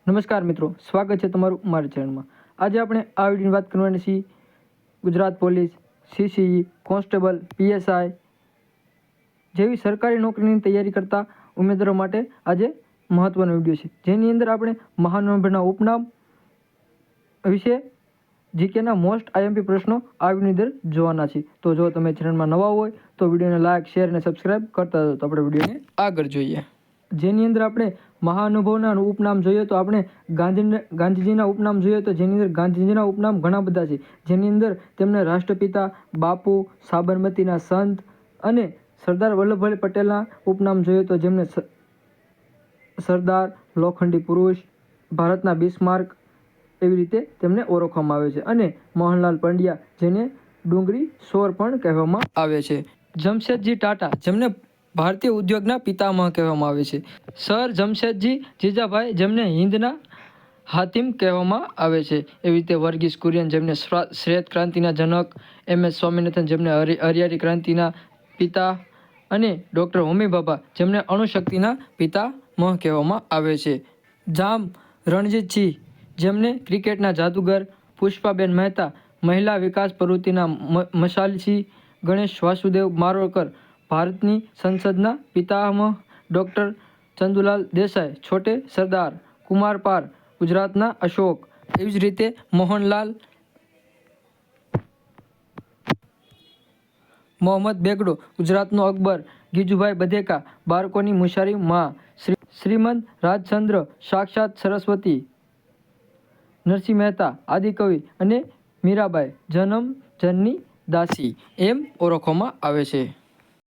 નમસ્કાર મિત્રો, સ્વાગત છે તમારું મારી ચેનલમાં। આજે આપણે આ વિડીયોની વાત કરવાની છે Gujarat police, CCE, constable, PSI જેવી સરકારી નોકરીની તૈયારી કરતા ઉમેદવારો માટે આજે મહત્વનો વિડીયો છે, જેની અંદર આપણે મહાનગરના ઉપનામ વિશે જીકેના મોસ્ટ આઈએમપી પ્રશ્નો આ વિડીયોની અંદર જોવાના છે। તો જો તમે ચેનલમાં નવા હોય તો વિડીયોને લાઇક, શેર અને સબસ્ક્રાઇબ કરતા જાઓ। તો આપણે વિડીયોને આગળ જોઈએ, જેની અંદર આપણે મહાનુભાવના ઉપનામ જોઈએ તો આપણે ગાંધીજીના ઉપનામ જોઈએ તો જેની અંદર ગાંધીજીના ઉપનામ ઘણા બધા છે, જેની અંદર તેમને રાષ્ટ્રપિતા, બાપુ, સાબરમતીના સંત અને સરદાર વલ્લભભાઈ પટેલના ઉપનામ જોઈએ તો જેમને સરદાર, લોખંડી પુરુષ, ભારતના બિસ્માર્ક એવી રીતે તેમને ઓળખવામાં આવે છે। અને મોહનલાલ પંડ્યા જેને ડુંગરી સોર પણ કહેવામાં આવે છે। જમશેદજી ટાટા જેમને ભારતીય ઉદ્યોગના પિતામહ કહેવામાં આવે છે। સર જમશેદજી જીજાભાઈ જેમને હિન્દના હાતિમ કહેવામાં આવે છે। એવી રીતે વર્ગીસ કુરિયન જેમને શ્વેત ક્રાંતિના જનક, MS સ્વામિનાથન જેમને હરિયાળી ક્રાંતિના પિતા અને ડૉક્ટર હોમી ભાભા જેમને અણુશક્તિના પિતામહ કહેવામાં આવે છે। જામ રણજીતસિંહ જેમને ક્રિકેટના જાદુગર, પુષ્પાબેન મહેતા મહિલા વિકાસ પ્રવૃત્તિના મશાલસિંહ, ગણેશ વાસુદેવ મારોકર ભારતની સંસદના પિતામહ, ડૉક્ટર ચંદુલાલ દેસાઈ છોટે સરદાર, કુમાર પાર ગુજરાતના અશોક, એવી જ રીતે મોહનલાલ મોહમ્મદ બેગડો ગુજરાતનો અકબર, ગીજુભાઈ બધેકા બાળકોની મુશારી માં, શ્રીમંત રાજચંદ્ર સાક્ષાત સરસ્વતી, નરસિંહ મહેતા આદિકવિ અને મીરાબાઈ જનની દાસી એમ ઓળખવામાં આવે છે।